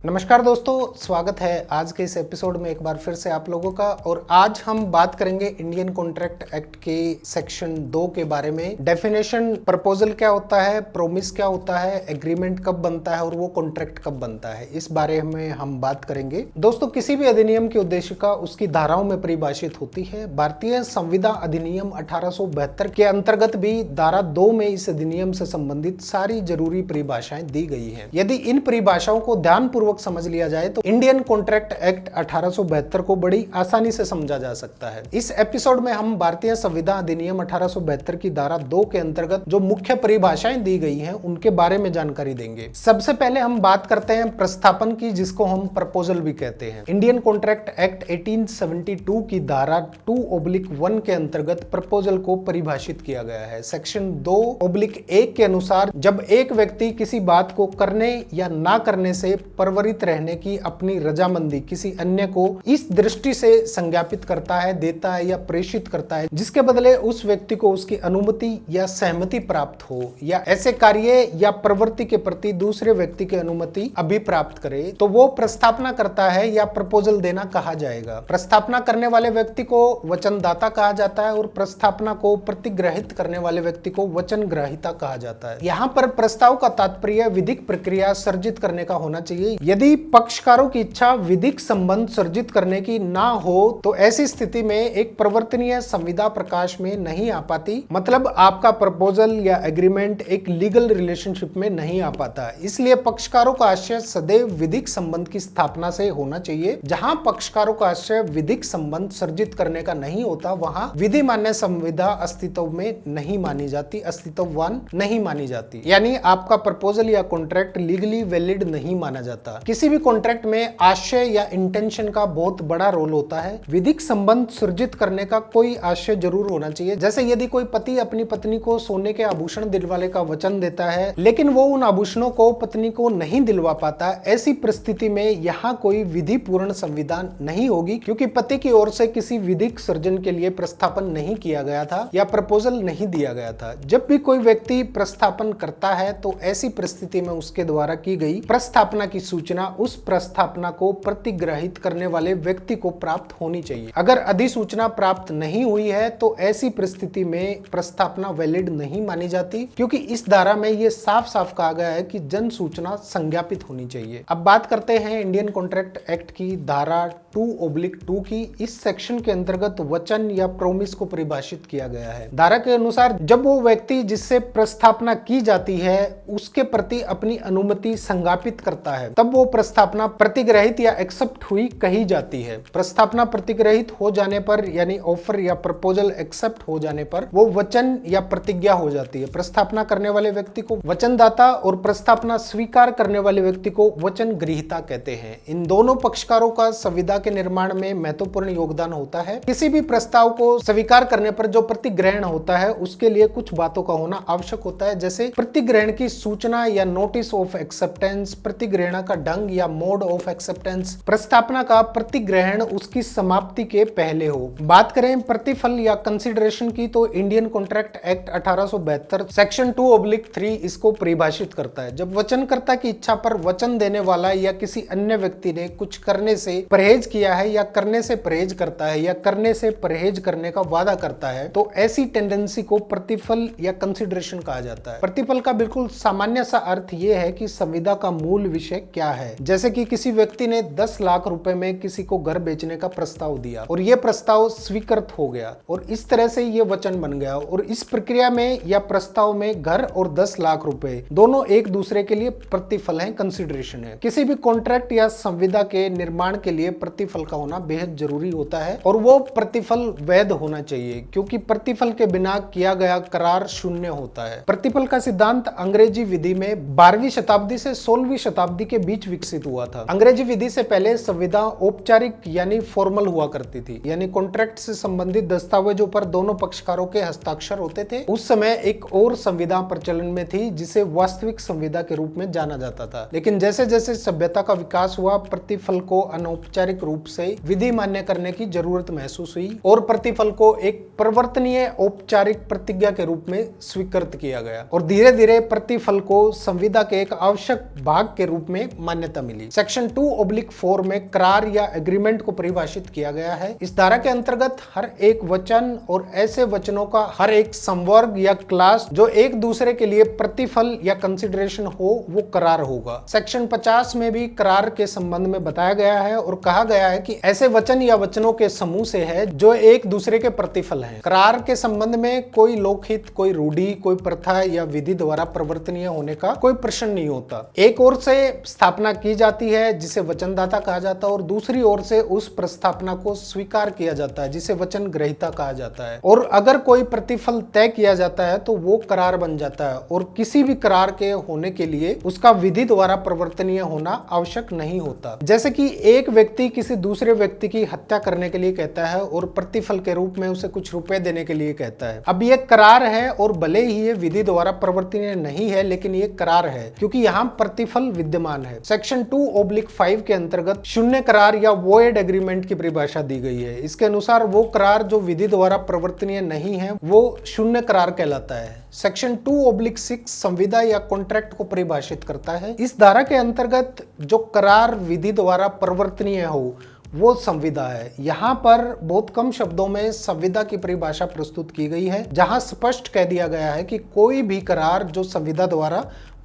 नमस्कार दोस्तों, स्वागत है आज के इस एपिसोड में एक बार फिर से आप लोगों का। और आज हम बात करेंगे इंडियन कॉन्ट्रैक्ट एक्ट के सेक्शन 2 के बारे में। डेफिनेशन, प्रपोजल क्या होता है, प्रोमिस क्या होता है, एग्रीमेंट कब बनता है और वो कॉन्ट्रैक्ट कब बनता है, इस बारे में हम बात करेंगे। दोस्तों, किसी भी अधिनियम की उद्देशिका उसकी धाराओं में परिभाषित होती है। भारतीय संविदा अधिनियम 1872 के अंतर्गत भी धारा 2 में इस अधिनियम से संबंधित सारी जरूरी परिभाषाएं दी गई है। यदि इन परिभाषाओं को ध्यानपूर्वक समझ लिया जाए तो इंडियन कॉन्ट्रैक्ट एक्ट 1872 को बड़ी आसानी से समझा जा सकता है। इस एपिसोड में हम भारतीय संविदा अधिनियम 1872 की धारा 2 के अंतर्गत जो मुख्य परिभाषाएं दी गई हैं उनके बारे में जानकारी देंगे। सबसे पहले हम बात करते हैं प्रस्थापन की, जिसको हम प्रपोजल भी कहते हैं। इंडियन कॉन्ट्रैक्ट एक्ट 1872 की धारा 2/1 के अंतर्गत प्रपोजल को परिभाषित किया गया है। सेक्शन 2/1 के अनुसार जब एक व्यक्ति किसी बात को करने या ना करने से परवरित रहने की अपनी रजामंदी किसी अन्य को इस दृष्टि से संज्ञापित करता है, देता है या प्रेषित करता है जिसके बदले उस व्यक्ति को उसकी अनुमति या सहमति प्राप्त हो, या ऐसे कार्य या प्रवृत्ति के प्रति दूसरे व्यक्ति की अनुमति अभिप्राप्त करे, तो वो प्रस्तावना करता है या प्रपोजल देना कहा जाएगा। प्रस्तावना करने वाले व्यक्ति को वचनदाता कहा जाता है और प्रस्तावना को प्रतिग्रहित करने वाले व्यक्ति को वचन ग्राहिता कहा जाता है। यहाँ पर प्रस्ताव का तात्पर्य विधिक प्रक्रिया सर्जित करने का होना चाहिए। यदि पक्षकारों की इच्छा विधिक संबंध सर्जित करने की ना हो तो ऐसी स्थिति में एक प्रवर्तनीय संविदा प्रकाश में नहीं आ पाती, मतलब आपका प्रपोजल या एग्रीमेंट एक लीगल रिलेशनशिप में नहीं आ पाता। इसलिए पक्षकारों का आशय सदैव विधिक संबंध की स्थापना से होना चाहिए। जहां पक्षकारों का आशय विधिक संबंध सर्जित करने का नहीं होता, वहां विधि मान्य संविदा अस्तित्व में नहीं मानी जाती, अस्तित्ववान नहीं मानी जाती, यानी आपका प्रपोजल या कॉन्ट्रैक्ट लीगली वैलिड नहीं माना जाता। किसी भी कॉन्ट्रैक्ट में आशय या इंटेंशन का बहुत बड़ा रोल होता है। विधिक संबंध सृजित करने का कोई आशय जरूर होना चाहिए। जैसे यदि कोई पति अपनी पत्नी को सोने के आभूषण दिलवाने का वचन देता है लेकिन वो उन आभूषणों को पत्नी को नहीं दिलवा पाता, ऐसी परिस्थिति में यहाँ कोई विधि पूर्ण संविधान नहीं होगी, क्योंकि पति की ओर से किसी विधिक सर्जन के लिए प्रस्थापन नहीं किया गया था या प्रपोजल नहीं दिया गया था। जब भी कोई व्यक्ति प्रस्थापन करता है तो ऐसी परिस्थिति में उसके द्वारा की गई प्रस्थापना की सूचना उस प्रस्थापना को प्रतिग्रहित करने वाले व्यक्ति को प्राप्त होनी चाहिए। अगर अधिसूचना प्राप्त नहीं हुई है तो ऐसी परिस्थिति में प्रस्थापना वैलिड नहीं मानी जाती, क्योंकि इस धारा में यह साफ साफ कहा गया है कि जन सूचना संज्ञापित होनी चाहिए। अब बात करते हैं इंडियन कॉन्ट्रैक्ट एक्ट की धारा 2/2 की। इस सेक्शन के अंतर्गत वचन या प्रोमिस को परिभाषित किया गया है। धारा के अनुसार जब वो व्यक्ति जिससे प्रस्थापना की जाती है उसके प्रति अपनी अनुमति संज्ञापित करता है तब वो प्रस्थापना प्रतिग्रहित या एक्सेप्ट हुई कही जाती है। प्रस्थापना प्रतिग्रहित हो जाने पर, यानी ऑफर या प्रपोजल एक्सेप्ट हो जाने पर, वो वचन या प्रतिज्ञा हो जाती है। प्रस्थापना करने वाले व्यक्ति को वचनदाता और प्रस्थापना स्वीकार करने वाले व्यक्ति को वचन गृहीता कहते हैं। इन दोनों पक्षकारों का संविदा के निर्माण में महत्वपूर्ण योगदान होता है। किसी भी प्रस्ताव को स्वीकार करने पर जो प्रतिग्रहण होता है उसके लिए कुछ बातों का होना आवश्यक होता है, जैसे प्रतिग्रहण की सूचना या नोटिस ऑफ एक्सेप्टेंस, प्रतिग्रहण का ढंग या मोड ऑफ एक्सेप्टेंस, प्रस्तावना का प्रतिग्रहण उसकी समाप्ति के पहले हो। बात करें प्रतिफल या कंसिडरेशन की तो इंडियन कॉन्ट्रैक्ट एक्ट 1872 सेक्शन 2/3 इसको परिभाषित करता है। जब वचनकर्ता की इच्छा पर वचन देने वाला या किसी अन्य व्यक्ति ने कुछ करने से परहेज किया है या करने से परहेज करता है या करने से परहेज करने का वादा करता है तो ऐसी टेंडेंसी को प्रतिफल या कंसिडरेशन कहा जाता है। प्रतिफल का बिल्कुल सामान्य सा अर्थ यह है कि संविदा का मूल विषय क्या है। जैसे कि किसी व्यक्ति ने 10 लाख रुपए में किसी को घर बेचने का प्रस्ताव दिया और यह प्रस्ताव स्वीकृत हो गया और इस तरह से यह वचन बन गया, और इस प्रक्रिया में या प्रस्ताव में घर और 10 लाख रुपए दोनों एक दूसरे के लिए प्रतिफल है, कंसिडरेशन है। किसी भी कॉन्ट्रैक्ट या संविदा के निर्माण के लिए प्रतिफल का होना बेहद जरूरी होता है और वो प्रतिफल वैध होना चाहिए, क्योंकि प्रतिफल के बिना किया गया करार शून्य होता है। प्रतिफल का सिद्धांत अंग्रेजी विधि में 12वीं शताब्दी से 16वीं शताब्दी के बीच विकसित हुआ था। अंग्रेजी विधि से पहले संविदा औपचारिक यानी फॉर्मल हुआ करती थी, यानी कॉन्ट्रैक्ट से संबंधित दस्तावेजों पर दोनों पक्षकारों के हस्ताक्षर होते थे। उस समय एक और संविदा प्रचलन में थी जिसे वास्तविक संविदा के रूप में जाना जाता था। लेकिन जैसे जैसे सभ्यता का विकास हुआ, प्रतिफल को अनौपचारिक रूप से विधि मान्य करने की जरूरत महसूस हुई और प्रतिफल को एक परिवर्तनीय औपचारिक प्रतिज्ञा के रूप में स्वीकृत किया गया और धीरे धीरे प्रतिफल को संविदा के एक आवश्यक भाग के रूप में मान्यता मिली। सेक्शन 2/4 में करार या एग्रीमेंट को परिभाषित किया गया है। इस धारा के अंतर्गत हर एक वचन और ऐसे वचनों का हर एक संवर्ग या क्लास जो एक दूसरे के लिए प्रतिफल या कंसिडरेशन हो वो करार होगा। सेक्शन 50 में भी करार के संबंध में बताया गया है और कहा गया है कि ऐसे वचन या वचनों के समूह से है जो एक दूसरे के प्रतिफल हैं। करार के संबंध में कोई लोकहित, कोई रूढ़ि, कोई प्रथा या विधि द्वारा परिवर्तनीय होने का कोई प्रश्न नहीं होता। एक ओर से स्थापना की जाती है जिसे वचनदाता कहा जाता है और दूसरी ओर से उस प्रस्थापना को स्वीकार किया जाता है जिसे वचन ग्रहीता कहा जाता है। और अगर कोई प्रतिफल तय किया जाता है तो वो करार बन जाता है और किसी भी करार के होने के लिए उसका विधि द्वारा परिवर्तनीय होना आवश्यक नहीं होता। जैसे कि एक व्यक्ति किसी दूसरे व्यक्ति की हत्या करने के लिए कहता है और प्रतिफल के रूप में उसे कुछ रुपए देने के लिए कहता है। अब ये करार है और भले ही ये विधि द्वारा परिवर्तनीय नहीं है लेकिन ये करार है क्योंकि यहाँ प्रतिफल विद्यमान है। सेक्शन 2/5 के अंतर्गत शून्य करार या वॉइड एग्रीमेंट की परिभाषा दी गई है। इसके अनुसार वो करार जो विधि द्वारा परिवर्तनीय नहीं है वो शून्य करार कहलाता है। सेक्शन 2/6 संविदा या कॉन्ट्रैक्ट को परिभाषित करता है। इस धारा के अंतर्गत जो करार विधि द्वारा परिवर्तनीय हो वो संविदा है। यहाँ पर बहुत कम शब्दों में संविदा की परिभाषा प्रस्तुत की गई है जहाँ स्पष्ट कह दिया गया है कि कोई भी करार जो संविदा द्वारा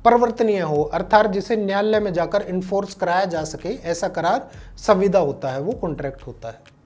परिवर्तनीय हो अर्थात जिसे न्यायालय में जाकर इन्फोर्स कराया जा सके ऐसा करार संविदा होता है, वो कॉन्ट्रैक्ट होता है।